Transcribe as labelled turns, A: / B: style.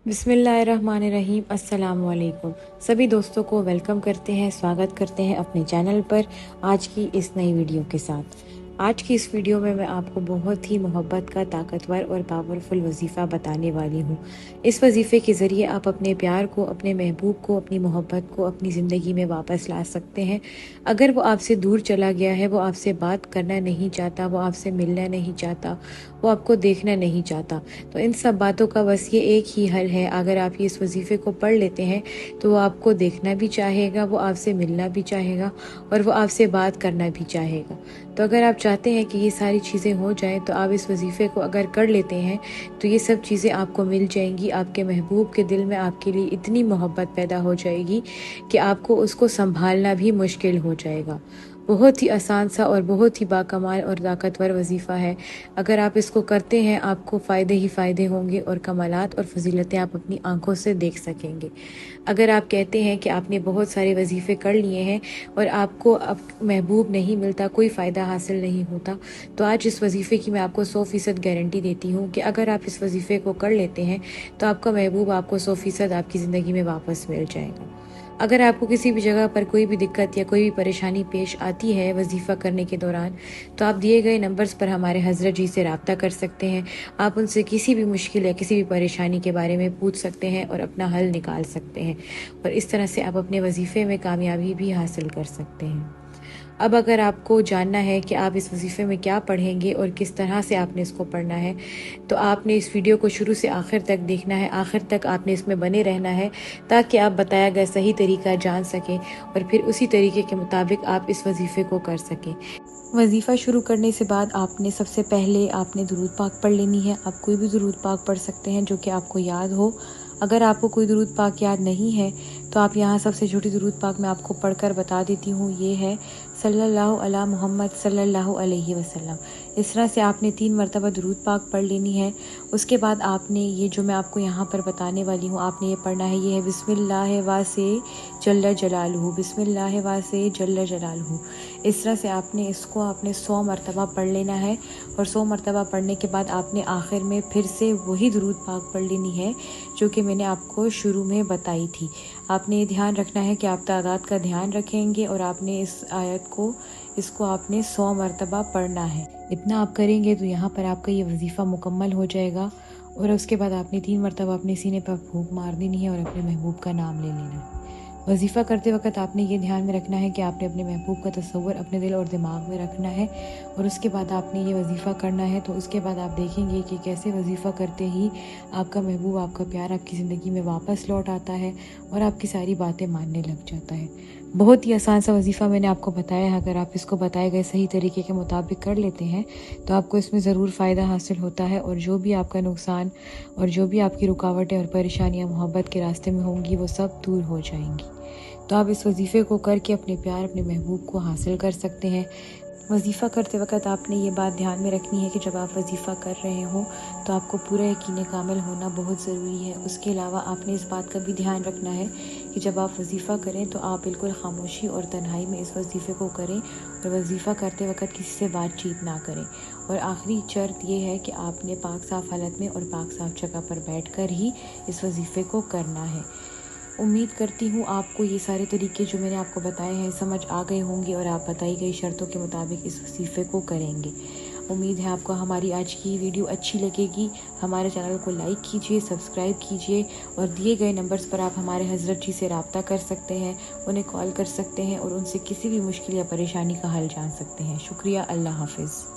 A: बिस्मिल्लाहिर्रहमानिर्रहीम। अस्सलाम वालेकुम। सभी दोस्तों को वेलकम करते हैं, स्वागत करते हैं अपने चैनल पर आज की इस नई वीडियो के साथ। आज की इस वीडियो में मैं आपको बहुत ही मोहब्बत का ताकतवर और पावरफुल वजीफ़ा बताने वाली हूँ। इस वजीफ़े के ज़रिए आप अपने प्यार को, अपने महबूब को, अपनी मोहब्बत को अपनी ज़िंदगी में वापस ला सकते हैं। अगर वो आपसे दूर चला गया है, वो आपसे बात करना नहीं चाहता, वो आपसे मिलना नहीं चाहता, वो आपको देखना नहीं चाहता, तो इन सब बातों का बस ये एक ही हल है। अगर आप ये इस वजीफ़े को पढ़ लेते हैं तो वो आपको देखना भी चाहेगा, वो आपसे मिलना भी चाहेगा और वो आपसे बात करना भी चाहेगा। तो अगर आप चाहते हैं कि ये सारी चीज़ें हो जाएं तो आप इस वजीफ़े को अगर कर लेते हैं तो ये सब चीज़ें आपको मिल जाएंगी। आपके महबूब के दिल में आपके लिए इतनी मोहब्बत पैदा हो जाएगी कि आपको उसको संभालना भी मुश्किल हो जाएगा। बहुत ही आसान सा और बहुत ही बाकमाल और ताकतवर वजीफ़ा है। अगर आप इसको करते हैं आपको फ़ायदे ही फ़ायदे होंगे और कमालात और फजीलतें आप अपनी आंखों से देख सकेंगे। अगर आप कहते हैं कि आपने बहुत सारे वजीफ़े कर लिए हैं और आपको अब महबूब नहीं मिलता, कोई फ़ायदा हासिल नहीं होता, तो आज इस वजीफ़े की मैं आपको 100% गारंटी देती हूँ कि अगर आप इस वजीफ़े को कर लेते हैं तो आपका महबूब आपको 100% आपकी ज़िंदगी में वापस मिल जाएगा। अगर आपको किसी भी जगह पर कोई भी दिक्कत या कोई भी परेशानी पेश आती है वजीफ़ा करने के दौरान, तो आप दिए गए नंबर्स पर हमारे हज़रत जी से रब्ता कर सकते हैं। आप उनसे किसी भी मुश्किल या किसी भी परेशानी के बारे में पूछ सकते हैं और अपना हल निकाल सकते हैं और इस तरह से आप अपने वजीफ़े में कामयाबी भी हासिल कर सकते हैं। अब अगर आपको जानना है कि आप इस वजीफ़े में क्या पढ़ेंगे और किस तरह से आपने इसको पढ़ना है, तो आपने इस वीडियो को शुरू से आखिर तक देखना है। आखिर तक आपने इसमें बने रहना है ताकि आप बताया गया सही तरीका जान सकें और फिर उसी तरीके के मुताबिक आप इस वजीफ़े को कर सकें। वजीफ़ा शुरू करने से बाद आपने सबसे पहले आपने दुरूद पाक पढ़ लेनी है। आप कोई भी दुरूद पाक पढ़ सकते हैं जो कि आपको याद हो। अगर आपको कोई दुरूद पाक याद नहीं है तो आप यहाँ सबसे छोटी दुरूद पाक मैं आपको पढ़कर बता देती हूँ। ये है सल्लल्लाहु अला मुहम्मद सल्लल्लाहु अलैहि वसल्लम। इस तरह से आपने 3 मरतबा दुरूद पाक पढ़ लेनी है। उसके बाद आपने ये जो मैं आपको यहाँ पर बताने वाली हूँ आपने ये पढ़ना है। ये है बिस्मिल्लाह वासे जल्ल जलालहू, बिस्मिल्लाह वासे जल्ल जलालहू। इस तरह से आपने इसको आपने 100 मरतबा पढ़ लेना है और 100 मरतबा पढ़ने के बाद आपने आखिर में फिर से वही दुरूद पाक पढ़ लेनी है जो कि मैंने आपको शुरू में बताई थी। आपने ये ध्यान रखना है कि आप तादाद का ध्यान रखेंगे और आपने इस आयत को इसको आपने 100 मरतबा पढ़ना है। इतना आप करेंगे तो यहाँ पर आपका ये वजीफ़ा मुकम्मल हो जाएगा और उसके बाद आपने 3 मरतबा अपने सीने पर फूंक मार देनी है और अपने महबूब का नाम ले लेना है। वजीफ़ा करते वक्त आपने ये ध्यान में रखना है कि आपने अपने महबूब का तस्वर अपने दिल और दिमाग में रखना है और उसके बाद आपने ये वजीफ़ा करना है। तो उसके बाद आप देखेंगे कि कैसे वजीफ़ा करते ही आपका महबूब, आपका प्यार आपकी ज़िंदगी में वापस लौट आता है और आपकी सारी बातें मानने लग जाता है। बहुत ही आसान सा वजीफ़ा मैंने आपको बताया है। अगर आप इसको बताए गए सही तरीके के मुताबिक कर लेते हैं तो आपको इसमें ज़रूर फ़ायदा हासिल होता है और जो भी आपका नुकसान और जो भी आपकी रुकावटें और परेशानियाँ मोहब्बत के रास्ते में होंगी वो सब दूर हो जाएंगी। तो आप इस वजीफ़े को करके अपने प्यार, अपने महबूब को हासिल कर सकते हैं। वजीफ़ा करते वक्त आपने ये बात ध्यान में रखनी है कि जब आप वजीफ़ा कर रहे हो तो आपको पूरा यकीन कामिल होना बहुत ज़रूरी है। उसके अलावा आपने इस बात का भी ध्यान रखना है कि जब आप वजीफ़ा करें तो आप बिल्कुल खामोशी और तन्हाई में इस वजीफ़े को करें और वजीफ़ा करते वक्त किसी से बातचीत ना करें। और आखिरी शर्त ये है कि आपने पाक साफ़ हालत में और पाक साफ़ जगह पर बैठ कर ही इस वजीफ़े को करना है। उम्मीद करती हूँ आपको ये सारे तरीके जो मैंने आपको बताए हैं समझ आ गए होंगे और आप बताई गई शर्तों के मुताबिक इस वजीफ़े को करेंगे। उम्मीद है आपको हमारी आज की वीडियो अच्छी लगेगी। हमारे चैनल को लाइक कीजिए, सब्सक्राइब कीजिए और दिए गए नंबर्स पर आप हमारे हज़रत जी से रब्ता कर सकते हैं, उन्हें कॉल कर सकते हैं और उनसे किसी भी मुश्किल या परेशानी का हल जान सकते हैं। शुक्रिया। अल्लाह हाफ़िज़।